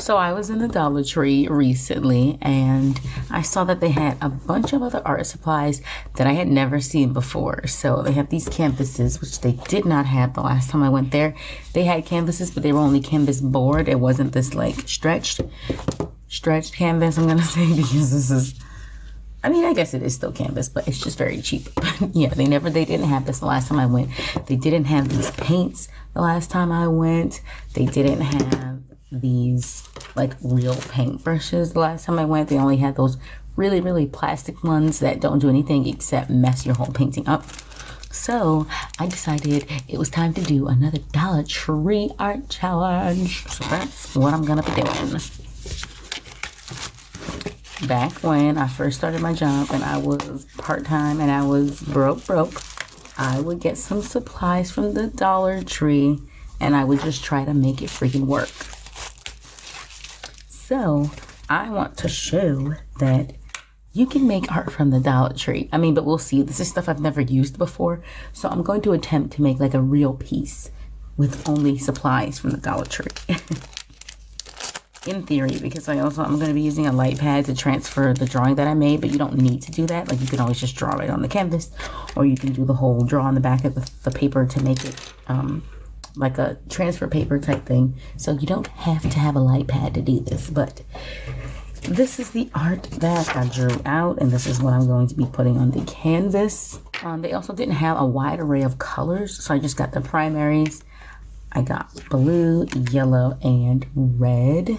So I was in the Dollar Tree recently and I saw that they had a bunch of other art supplies that I had never seen before. So they have these canvases, which they did not have the last time I went there. They had canvases, but they were only canvas board. It wasn't this like stretched canvas, I'm gonna say, because this is, I mean, I guess it is still canvas, but it's just very cheap. But yeah, they didn't have this the last time I went. They didn't have these paints the last time I went. They didn't have these like real paint brushes the last time I went. They only had those really, really plastic ones that don't do anything except mess your whole painting up. So I decided it was time to do another Dollar Tree art challenge. So that's what I'm gonna be doing. Back when I first started my job and I was part-time and I was broke, I would get some supplies from the Dollar Tree and I would just try to make it freaking work. So I want to show that you can make art from the Dollar Tree. I mean, but we'll see. This is stuff I've never used before. So I'm going to attempt to make like a real piece with only supplies from the Dollar Tree. In theory, because I'm going to be using a light pad to transfer the drawing that I made, but you don't need to do that. Like, you can always just draw right on the canvas, or you can do the whole draw on the back of the paper to make it like a transfer paper type thing. So you don't have to have a light pad to do this, but this is the art that I drew out, and this is what I'm going to be putting on the canvas. They also didn't have a wide array of colors, so I just got the primaries. I got blue, yellow, and red.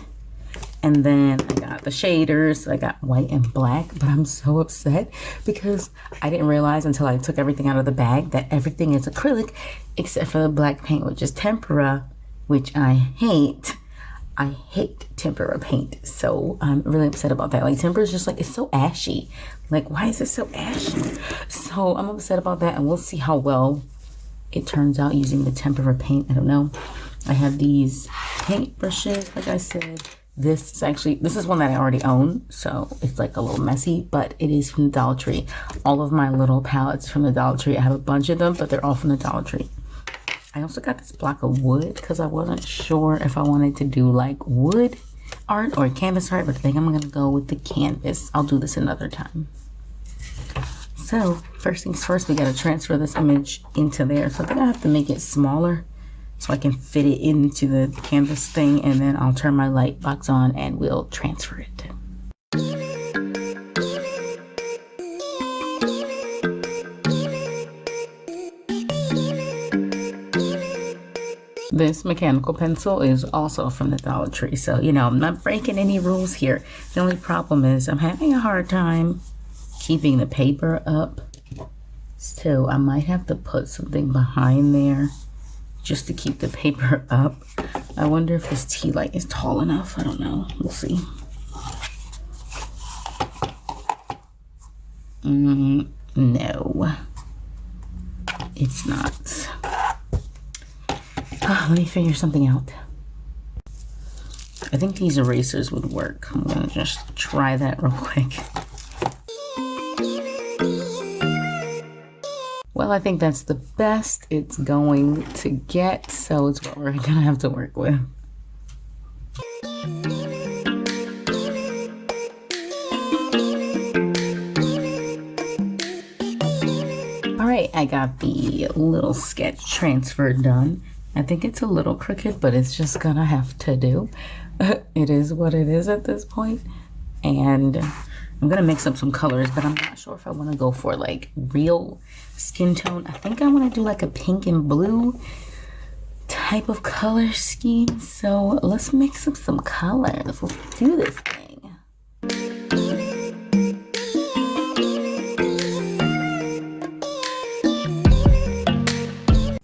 And then I got the shaders. So I got white and black, but I'm so upset because I didn't realize until I took everything out of the bag that everything is acrylic except for the black paint, which is tempera, which I hate. I hate tempera paint. So I'm really upset about that. Like, tempera is just like, it's so ashy. Like, why is it so ashy? So I'm upset about that, and we'll see how well it turns out using the tempera paint. I don't know. I have these paint brushes, like I said. This is one that I already own, so it's like a little messy, but it is from the Dollar Tree. All of my little palettes from the Dollar Tree, I have a bunch of them, but they're all from the Dollar Tree. I also got this block of wood because I wasn't sure if I wanted to do like wood art or canvas art, but I think I'm gonna go with the canvas. I'll do this another time. So first things first, we gotta transfer this image into there. So I think I have to make it smaller so I can fit it into the canvas thing, and then I'll turn my light box on and we'll transfer it. This mechanical pencil is also from the Dollar Tree, so you know, I'm not breaking any rules here. The only problem is I'm having a hard time keeping the paper up, so I might have to put something behind there just to keep the paper up. I wonder if this tea light is tall enough. I don't know. We'll see. No, it's not. Let me figure something out. I think these erasers would work. I'm gonna just try that real quick. Well, I think that's the best it's going to get, so it's what we're gonna have to work with. All right, I got the little sketch transfer done. I think it's a little crooked, but it's just gonna have to do. It is what it is at this point. And I'm gonna mix up some colors, but I'm not sure if I wanna go for like real skin tone. I think I wanna do like a pink and blue type of color scheme. So let's mix up some colors. Let's do this thing.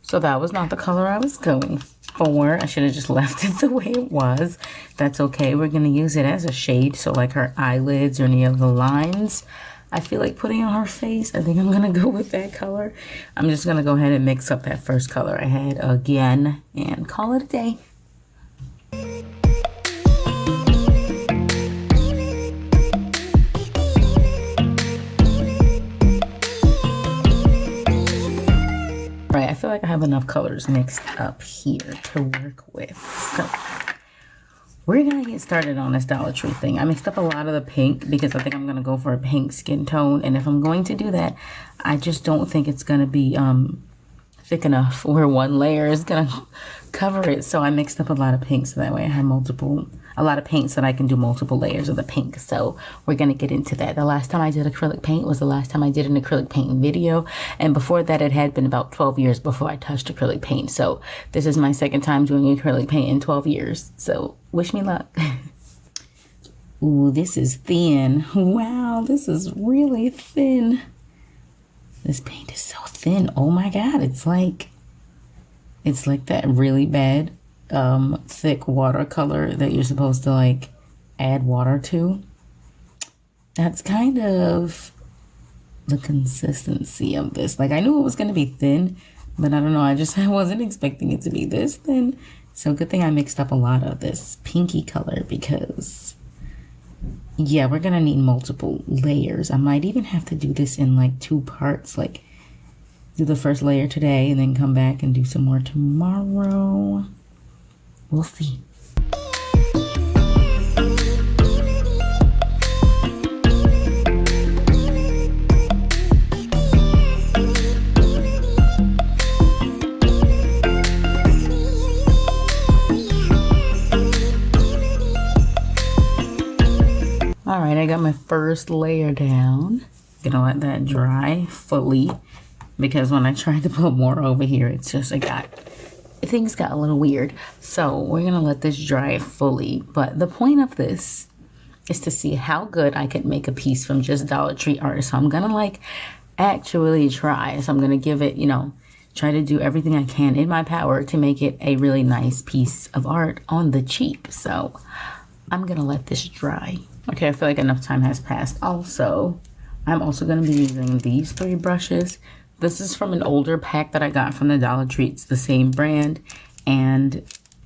So that was not the color I was going for. I should have just left it the way it was. That's okay. We're going to use it as a shade. So like her eyelids or any of the lines I feel like putting on her face, I think I'm going to go with that color. I'm just going to go ahead and mix up that first color I had again and call it a day. Right, I feel like I have enough colors mixed up here to work with. So we're gonna get started on this Dollar Tree thing. I mixed up a lot of the pink because I think I'm gonna go for a pink skin tone, and if I'm going to do that, I just don't think it's gonna be thick enough where one layer is gonna cover it. So I mixed up a lot of pink so that way I have a lot of paint so that I can do multiple layers of the pink. So we're gonna get into that. The last time I did acrylic paint was the last time I did an acrylic paint video, and before that it had been about 12 years before I touched acrylic paint. So this is my second time doing acrylic paint in 12 years. So wish me luck. Ooh, this is thin. Wow, this is really thin. This paint is so thin. Oh my God, it's like that really bad thick watercolor that you're supposed to like add water to. That's kind of the consistency of this. Like, I knew it was going to be thin, but I don't know, I wasn't expecting it to be this thin. So good thing I mixed up a lot of this pinky color, because yeah, we're gonna need multiple layers. I might even have to do this in like 2 parts, like do the first layer today and then come back and do some more tomorrow. We'll see. All right, I got my first layer down. Gonna let that dry fully, because when I tried to put more over here, it's just things got a little weird. So we're gonna let this dry fully. But the point of this is to see how good I could make a piece from just Dollar Tree art. So I'm gonna like actually try. So I'm gonna give it, you know, try to do everything I can in my power to make it a really nice piece of art on the cheap. So I'm gonna let this dry. Okay, I feel like enough time has passed. Also, I'm also gonna be using these 3 brushes. This is from an older pack that I got from the Dollar Tree. It's the same brand, and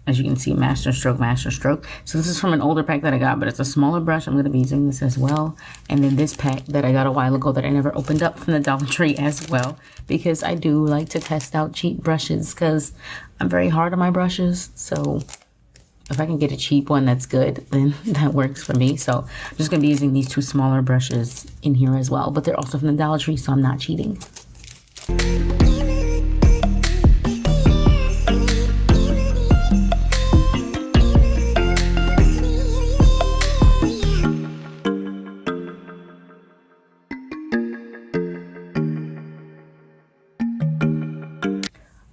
as you can see, master stroke, master stroke. So this is from an older pack that I got, but it's a smaller brush. I'm going to be using this as well. And then this pack that I got a while ago that I never opened up from the Dollar Tree as well, because I do like to test out cheap brushes, because I'm very hard on my brushes. So if I can get a cheap one that's good, then that works for me. So I'm just going to be using these 2 smaller brushes in here as well, but they're also from the Dollar Tree, so I'm not cheating.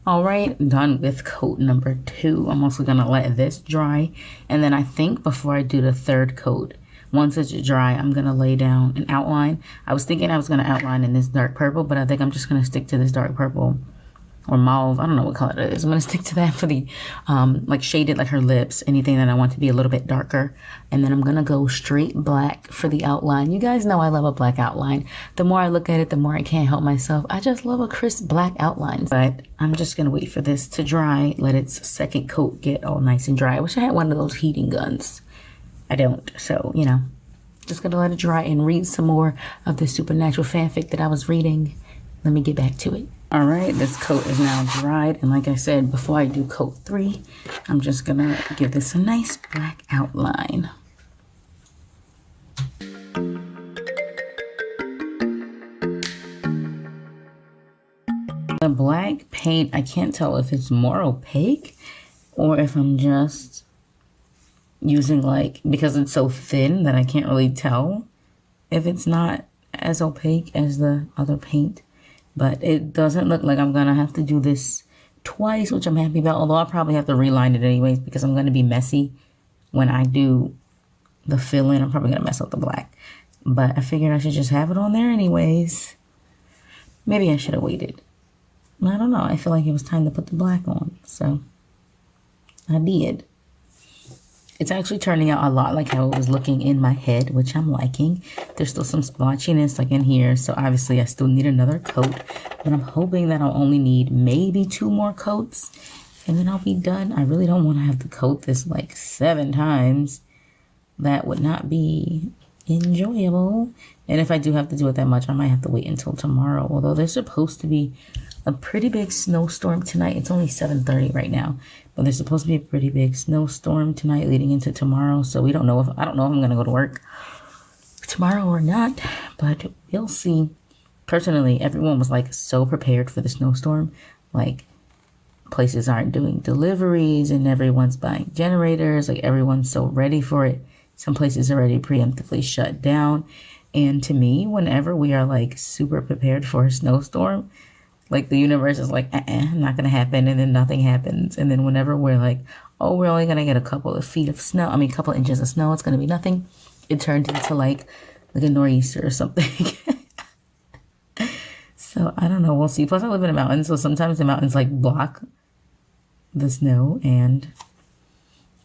All right, done with coat number 2. I'm also gonna let this dry, and then I think before I do the 3rd coat, once it's dry, I'm gonna lay down an outline. I was thinking I was gonna outline in this dark purple, but I think I'm just gonna stick to this dark purple or mauve. I don't know what color it is. I'm gonna stick to that for the like shaded, like her lips, anything that I want to be a little bit darker. And then I'm gonna go straight black for the outline. You guys know I love a black outline. The more I look at it, the more I can't help myself. I just love a crisp black outline. But I'm just gonna wait for this to dry, let its 2nd coat get all nice and dry. I wish I had one of those heating guns. I don't, so you know, just gonna let it dry and read some more of the supernatural fanfic that I was reading. Let me get back to it. All right, this coat is now dried, and like I said, before I do coat 3, I'm just gonna give this a nice black outline. The black paint, I can't tell if it's more opaque or if I'm just using like, because it's so thin that I can't really tell if it's not as opaque as the other paint. But it doesn't look like I'm going to have to do this twice, which I'm happy about. Although I'll probably have to reline it anyways, because I'm going to be messy when I do the fill-in. I'm probably going to mess up the black. But I figured I should just have it on there anyways. Maybe I should have waited. I don't know. I feel like it was time to put the black on. So I did. It's actually turning out a lot like how it was looking in my head, which I'm liking. There's still some splotchiness like in here, so obviously I still need another coat. But I'm hoping that I'll only need maybe 2 more coats, and then I'll be done. I really don't want to have to coat this like 7 times. That would not be enjoyable. And if I do have to do it that much, I might have to wait until tomorrow. Although there's supposed to be a pretty big snowstorm tonight. It's only 7:30 right now, but there's supposed to be a pretty big snowstorm tonight leading into tomorrow. So we don't know if, I don't know if I'm going to go to work tomorrow or not, but we'll see. Personally, everyone was like so prepared for the snowstorm. Like, places aren't doing deliveries and everyone's buying generators. Like, everyone's so ready for it. Some places already preemptively shut down. And to me, whenever we are like super prepared for a snowstorm, like the universe is like, not gonna happen, and then nothing happens. And then whenever we're like, oh, we're only gonna get a couple of feet of snow, I mean, a couple of inches of snow, it's gonna be nothing. It turned into like a nor'easter or something. So I don't know, we'll see. Plus I live in a mountain, so sometimes the mountains like block the snow and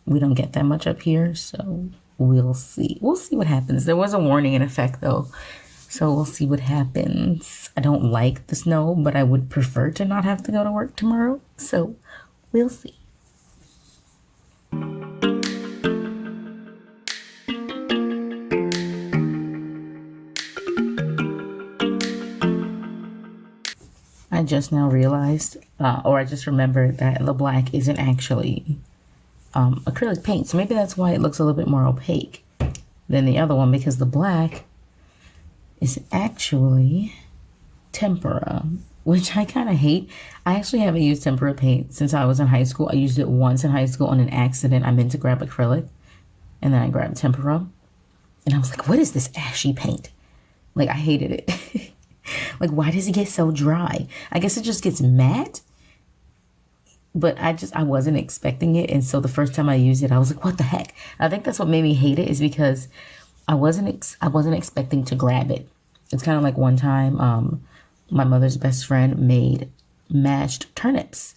we don't get that much up here. So we'll see. We'll see what happens. There was a warning in effect though, so we'll see what happens. I don't like the snow, but I would prefer to not have to go to work tomorrow. So we'll see. I just now realized, or I just remembered that the black isn't actually acrylic paint. So maybe that's why it looks a little bit more opaque than the other one, because the black is actually tempera, which I kind of hate. I actually haven't used tempera paint since I was in high school. I used it once in high school on an accident. I meant to grab acrylic and then I grabbed tempera and I was like, what is this ashy paint? Like, I hated it. Like, why does it get so dry? I guess it just gets matte, but I wasn't expecting it. And so the first time I used it, I was like, what the heck? I think that's what made me hate it, is because I wasn't expecting to grab it. It's kind of like one time, my mother's best friend made mashed turnips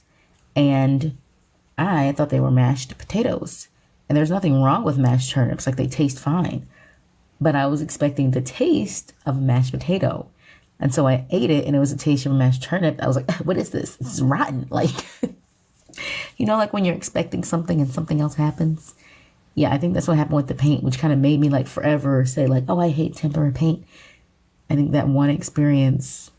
and I thought they were mashed potatoes, and there's nothing wrong with mashed turnips. Like, they taste fine, but I was expecting the taste of a mashed potato. And so I ate it and it was a taste of a mashed turnip. I was like, what is this? This is rotten. Like, you know, like when you're expecting something and something else happens. Yeah, I think that's what happened with the paint, which kind of made me like forever say like, oh, I hate tempera paint. I think that one experience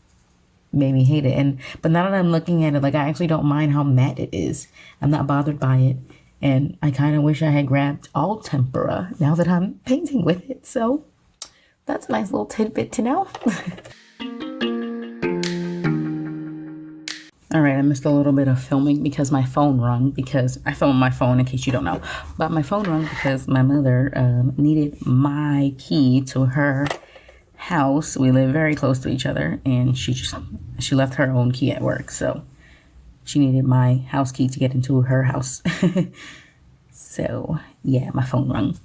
made me hate it. But now that I'm looking at it, like, I actually don't mind how matte it is. I'm not bothered by it. And I kind of wish I had grabbed all tempera now that I'm painting with it. So that's a nice little tidbit to know. All right, I missed a little bit of filming because my phone rung, because I film on my phone in case you don't know. But my phone rung because my mother needed my key to her house. We live very close to each other, and she left her own key at work. So she needed my house key to get into her house. So yeah, my phone rung.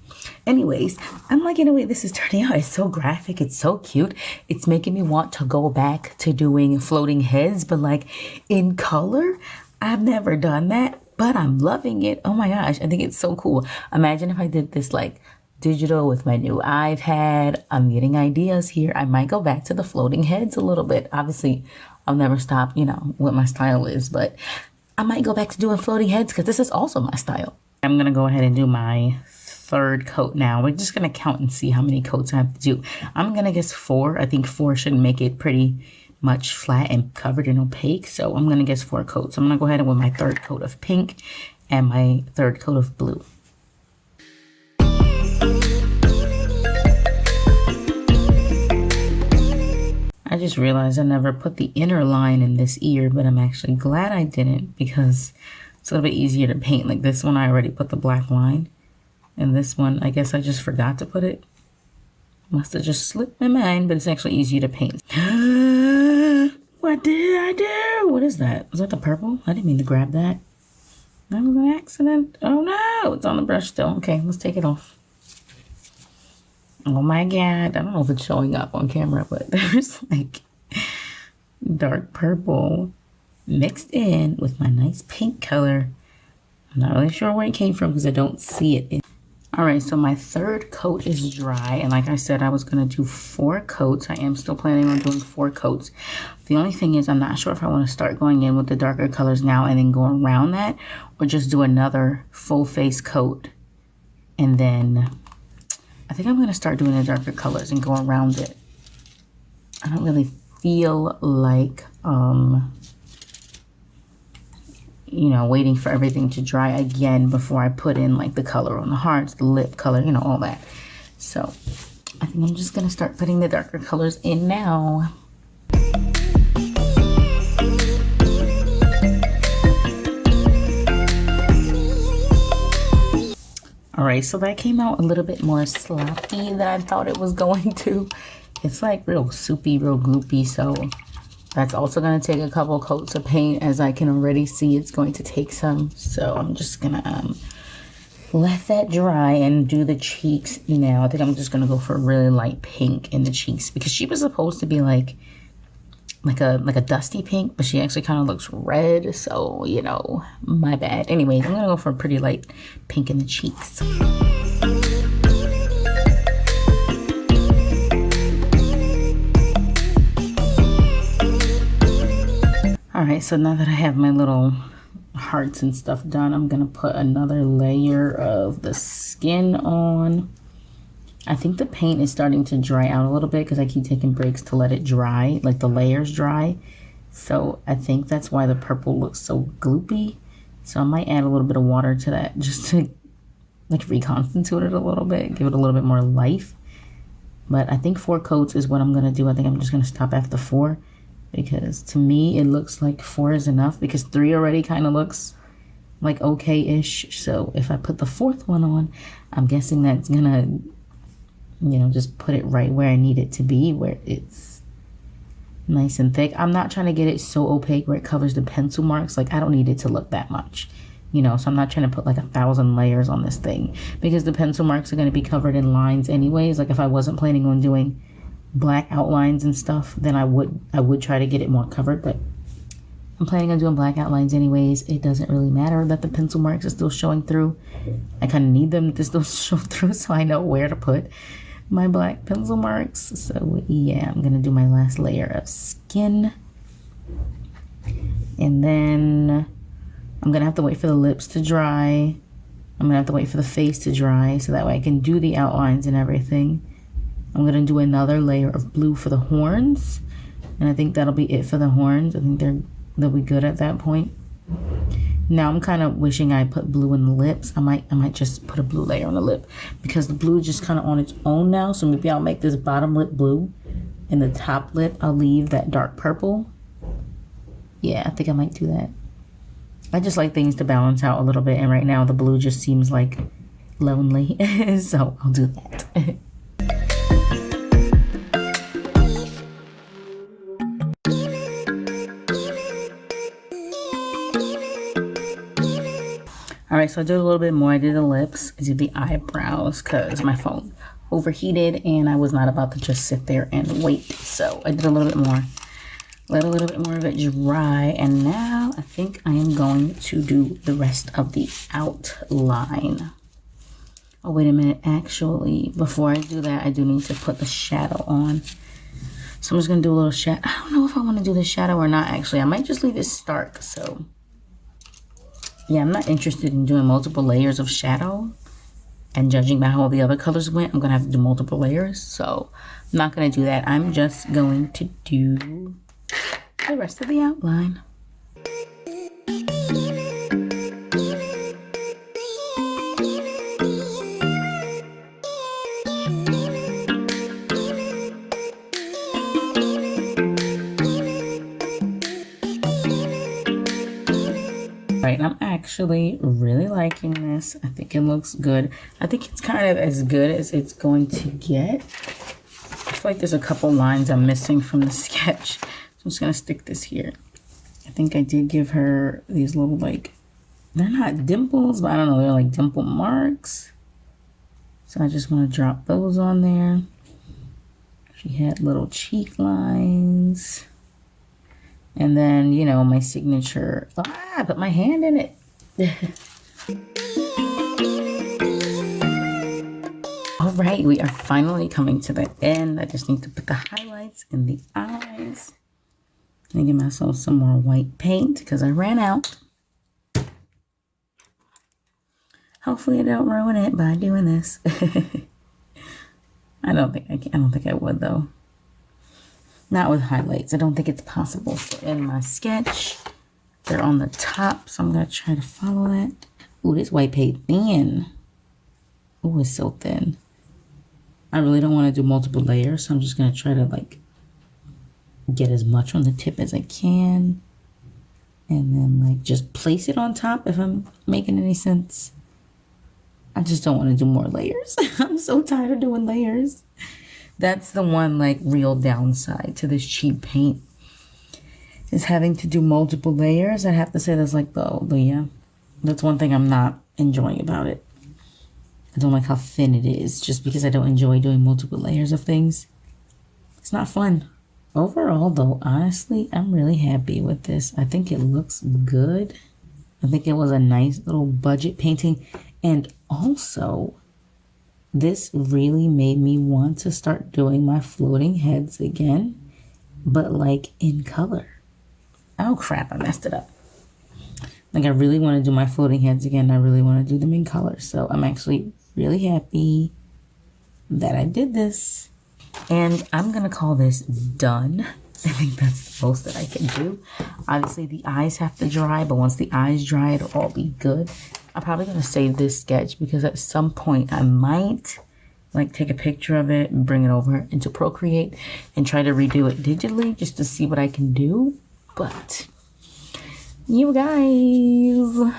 Anyways, I'm liking the way this is turning out. It's so graphic. It's so cute. It's making me want to go back to doing floating heads, but like in color. I've never done that, but I'm loving it. Oh my gosh, I think it's so cool. Imagine if I did this like digital with my new iPad. I'm getting ideas here. I might go back to the floating heads a little bit. Obviously, I'll never stop, you know, what my style is, but I might go back to doing floating heads because this is also my style. I'm going to go ahead and do my third coat now. We're just going to count and see how many coats I have to do. I'm going to guess 4. I think 4 should make it pretty much flat and covered and opaque. So I'm going to guess 4 coats. I'm going to go ahead and with my third coat of pink and my third coat of blue. I just realized I never put the inner line in this ear, but I'm actually glad I didn't, because it's a little bit easier to paint. Like this one, I already put the black line. And this one, I guess I just forgot to put it. Must have just slipped my mind, but it's actually easier to paint. What did I do? What is that? Was that the purple? I didn't mean to grab that. That was an accident. Oh no, it's on the brush still. Okay, let's take it off. Oh my God. I don't know if it's showing up on camera, but there's like dark purple mixed in with my nice pink color. I'm not really sure where it came from because I don't see it. All right, so my third coat is dry. And like I said, I was going to do 4 coats. I am still planning on doing 4 coats. The only thing is I'm not sure if I want to start going in with the darker colors now and then go around that, or just do another full face coat. And then I think I'm going to start doing the darker colors and go around it. I don't really feel like you know, waiting for everything to dry again before I put in like the color on the hearts, the lip color, you know, all that. So I think I'm just gonna start putting the darker colors in now. All right, so that came out a little bit more sloppy than I thought it was going to. It's like real soupy, real gloopy, so that's also going to take a couple coats of paint. As I can already see, it's going to take some. So I'm just going to let that dry and do the cheeks now. I think I'm just going to go for a really light pink in the cheeks, because she was supposed to be like a dusty pink, but she actually kind of looks red. So, you know, my bad. Anyways, I'm going to go for a pretty light pink in the cheeks. All right, so now that I have my little hearts and stuff done, I'm gonna put another layer of the skin on. I think the paint is starting to dry out a little bit because I keep taking breaks to let it dry, like the layers dry. So I think that's why the purple looks so gloopy. So I might add a little bit of water to that just to like reconstitute it a little bit, give it a little bit more life. But I think 4 coats is what I'm gonna do. I think I'm just gonna stop after 4. Because to me, it looks like 4 is enough, because 3 already kind of looks like okay-ish. So if I put the 4th one on, I'm guessing that's gonna, you know, just put it right where I need it to be, where it's nice and thick. I'm not trying to get it so opaque where it covers the pencil marks. Like, I don't need it to look that much, you know, so I'm not trying to put like 1,000 layers on this thing, because the pencil marks are going to be covered in lines anyways. Like, if I wasn't planning on doing black outlines and stuff, then I would try to get it more covered, but I'm planning on doing black outlines anyways. It doesn't really matter that the pencil marks are still showing through. I kind of need them to still show through so I know where to put my black pencil marks. So yeah, I'm gonna do my last layer of skin, and then I'm gonna have to wait for the lips to dry. I'm gonna have to wait for the face to dry so that way I can do the outlines and everything. I'm going to do another layer of blue for the horns, and I think that'll be it for the horns. I think they'll be good at that point. Now I'm kind of wishing I put blue in the lips. I might just put a blue layer on the lip, because the blue is just kind of on its own now. So maybe I'll make this bottom lip blue, and the top lip I'll leave that dark purple. Yeah, I think I might do that. I just like things to balance out a little bit, and right now the blue just seems like lonely. So I'll do that. All right, so I did a little bit more. I did the lips, I did the eyebrows, because my phone overheated and I was not about to just sit there and wait. So I did a little bit more, let a little bit more of it dry, and now I think I am going to do the rest of the outline. Oh, wait a minute. Actually, before I do that, I do need to put the shadow on. So I'm just going to do a little shadow. I don't know if I want to do the shadow or not, actually. I might just leave it stark, so yeah, I'm not interested in doing multiple layers of shadow, and judging by how all the other colors went, I'm gonna have to do multiple layers. So I'm not gonna do that. I'm just going to do the rest of the outline. Right, and I'm actually really liking this. I think it looks good. I think it's kind of as good as it's going to get. I feel like there's a couple lines I'm missing from the sketch. So I'm just gonna stick this here. I think I did give her these little, like, they're not dimples, but I don't know, they're like dimple marks. So I just want to drop those on there. She had little cheek lines. And then, you know, my signature. I put my hand in it. All right, we are finally coming to the end. I just need to put the highlights in the eyes. And give myself some more white paint because I ran out. Hopefully I don't ruin it by doing this. I don't think I would, though. Not with highlights. I don't think it's possible. So in my sketch, They're on the top, so I'm going to try to follow that. Ooh, this white paint thin. Ooh, it's so thin. I really don't want to do multiple layers, so I'm just going to try to like get as much on the tip as I can. And then like just place it on top if I'm making any sense. I just don't want to do more layers. I'm so tired of doing layers. That's the one like real downside to this cheap paint, is having to do multiple layers. I have to say that's like yeah, that's one thing I'm not enjoying about it. I don't like how thin it is, just because I don't enjoy doing multiple layers of things. It's not fun. Overall though, honestly, I'm really happy with this. I think it looks good. I think it was a nice little budget painting. And also, this really made me want to start doing my floating heads again, but like in color. Oh crap, I messed it up. Like I really want to do my floating heads again. I really want to do them in color. So I'm actually really happy that I did this. And I'm going to call this done. I think that's the most that I can do. Obviously, the eyes have to dry, but once the eyes dry, it'll all be good. I'm probably going to save this sketch because at some point I might like take a picture of it and bring it over into Procreate and try to redo it digitally just to see what I can do. But you guys,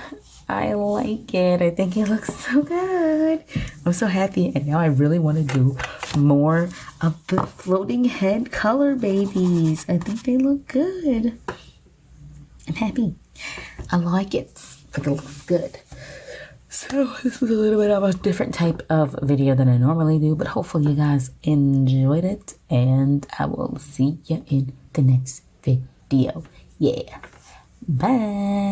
I like it. I think it looks so good. I'm so happy. And now I really want to do more of the floating head color babies. I think they look good. I'm happy. I like it. I think it looks good. So this was a little bit of a different type of video than I normally do, but hopefully you guys enjoyed it, and I will see you in the next video. Yeah. Bye.